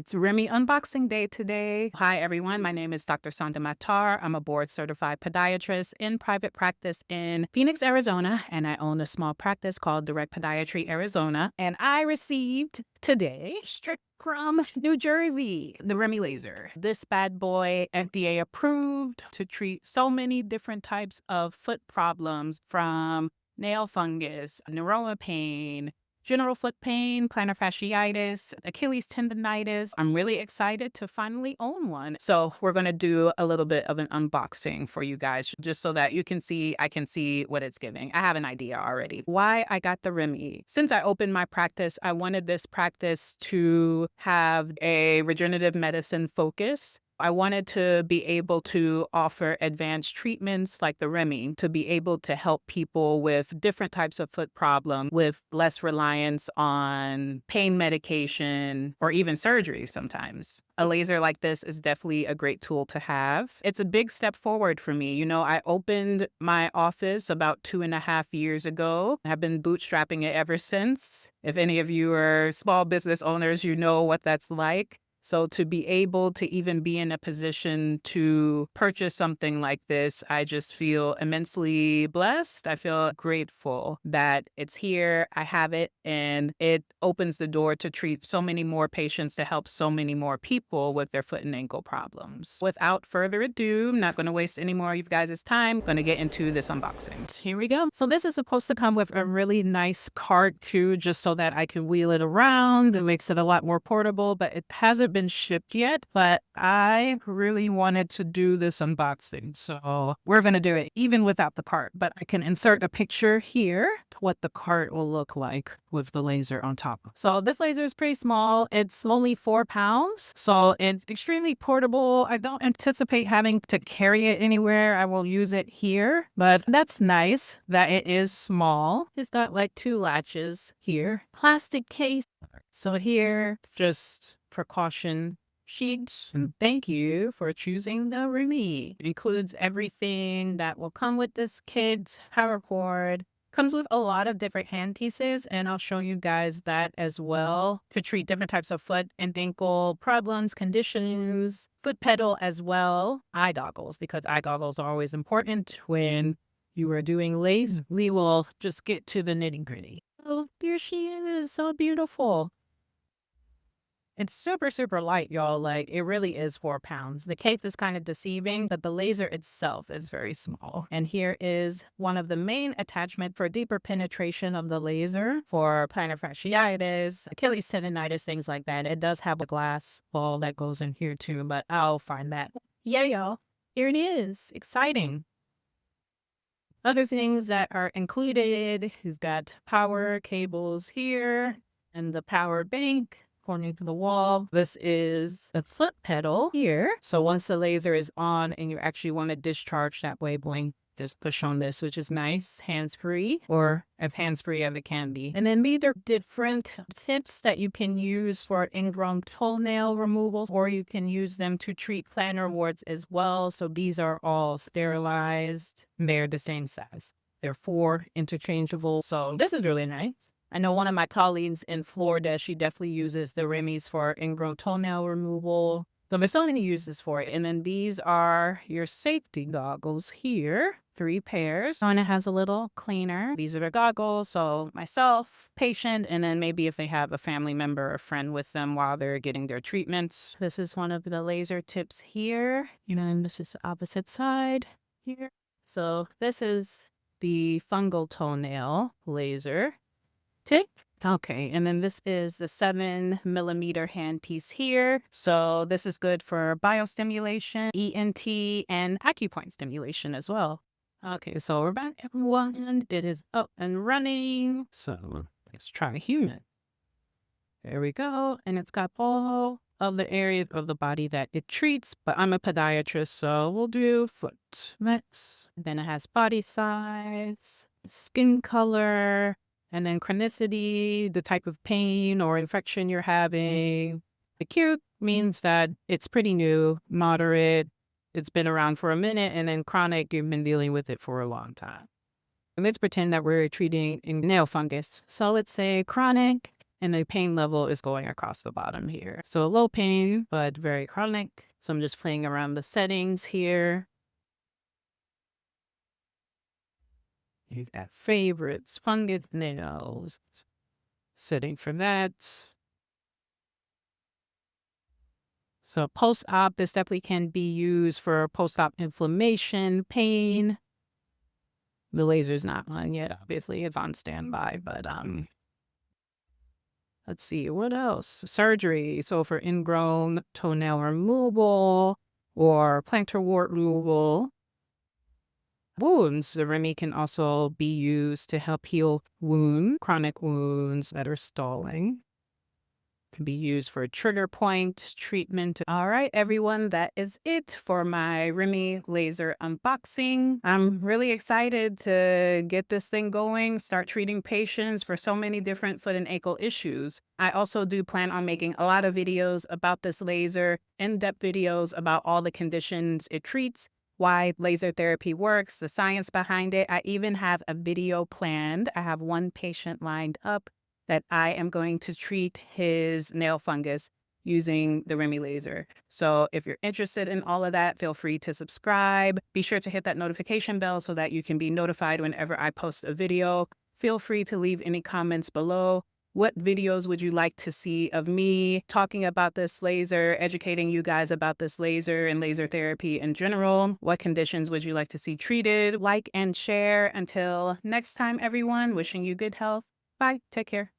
It's Remy unboxing day today. Hi, everyone. My name is Dr. Tarr. I'm a board certified podiatrist in private practice in Phoenix, Arizona, and I own a small practice called Direct Podiatry Arizona. And I received today, straight from New Jersey, the Remy laser. This bad boy, FDA approved to treat so many different types of foot problems from nail fungus, neuroma pain, general foot pain, plantar fasciitis, Achilles tendinitis. I'm really excited to finally own one. So we're going to do a little bit of an unboxing for you guys, just so that I can see what it's giving. I have an idea already. Why I got the Remy. Since I opened my practice, I wanted this practice to have a regenerative medicine focus. I wanted to be able to offer advanced treatments like the Remy to be able to help people with different types of foot problems with less reliance on pain medication or even surgery sometimes. A laser like this is definitely a great tool to have. It's a big step forward for me. I opened my office about 2.5 years ago. I've been bootstrapping it ever since. If any of you are small business owners, you know what that's like. So to be able to even be in a position to purchase something like this, I just feel immensely blessed. I feel grateful that it's here, I have it, and it opens the door to treat so many more patients, to help so many more people with their foot and ankle problems. Without further ado, I'm not going to waste any more of you guys' time. I'm going to get into this unboxing. Here we go. So this is supposed to come with a really nice cart too, just so that I can wheel it around. It makes it a lot more portable, but it hasn't been shipped yet. But I really wanted to do this unboxing, so we're going to do it even without the cart. But I can insert a picture here what the cart will look like with the laser on top. So this laser is pretty small. It's only 4 pounds, so it's extremely portable. I don't anticipate having to carry it anywhere. I will use it here, but that's nice that it is small. It's got like 2 latches here. Plastic case. So here, just precaution sheet. And thank you for choosing the Remy. It includes everything that will come with this kit, power cord. Comes with a lot of different hand pieces, and I'll show you guys that as well to treat different types of foot and ankle problems, conditions, foot pedal as well, eye goggles, because eye goggles are always important when you are doing lace. We will just get to the nitty gritty. Oh, here she is, so beautiful. It's super, super light, y'all. Like, it really is 4 pounds. The case is kind of deceiving, but the laser itself is very small. And here is one of the main attachments for deeper penetration of the laser for plantar fasciitis, Achilles tendinitis, things like that. It does have a glass ball that goes in here too, but I'll find that. Yeah, y'all. Here it is. Exciting. Other things that are included, he's got power cables here and the power bank pointing to the wall. This is a foot pedal here. So once the laser is on and you actually want to discharge that wavelength, just push on this, which is nice, hands-free, or as hands-free as it can be. And then these are different tips that you can use for ingrown toenail removal, or you can use them to treat plantar warts as well. So these are all sterilized. They're the same size. They're 4 interchangeable. So this is really nice. I know one of my colleagues in Florida, she definitely uses the Remy's for ingrown toenail removal. So there's so many uses for it. And then these are your safety goggles here, 3 pairs. And it has a little cleaner. These are the goggles. So myself, patient, and then maybe if they have a family member or friend with them while they're getting their treatments. This is one of the laser tips here. And this is the opposite side here. So this is the fungal toenail laser tip. Okay, and then this is the 7mm handpiece here. So this is good for biostimulation, ENT, and acupoint stimulation as well. Okay, so we're back, everyone. It is up and running. So let's try human. There we go. And it's got all of the areas of the body that it treats, but I'm a podiatrist, so we'll do foot next. Then it has body size, skin color, and then chronicity, the type of pain or infection you're having. Acute means that it's pretty new, moderate, it's been around for a minute, and then chronic, you've been dealing with it for a long time. And let's pretend that we're treating nail fungus. So let's say chronic, And the pain level is going across the bottom here. So low pain, but very chronic. So I'm just playing around the settings here. You've got favorites, fungus nails. Setting for that. So post-op, this definitely can be used for post-op inflammation, pain. The laser's not on yet, obviously. It's on standby, but let's see, what else? Surgery. So for ingrown toenail removal or plantar wart removal. Wounds. The Remy can also be used to help heal chronic wounds that are stalling. Can be used for trigger point treatment. All right, everyone, that is it for my Remy laser unboxing. I'm really excited to get this thing going, start treating patients for so many different foot and ankle issues. I also do plan on making a lot of videos about this laser, in-depth videos about all the conditions it treats, why laser therapy works, the science behind it. I even have a video planned. I have one patient lined up that I am going to treat his nail fungus using the Remy laser. So if you're interested in all of that, feel free to subscribe. Be sure to hit that notification bell so that you can be notified whenever I post a video. Feel free to leave any comments below. What videos would you like to see of me talking about this laser, educating you guys about this laser and laser therapy in general? What conditions would you like to see treated? Like and share. Until next time, everyone, wishing you good health. Bye. Take care.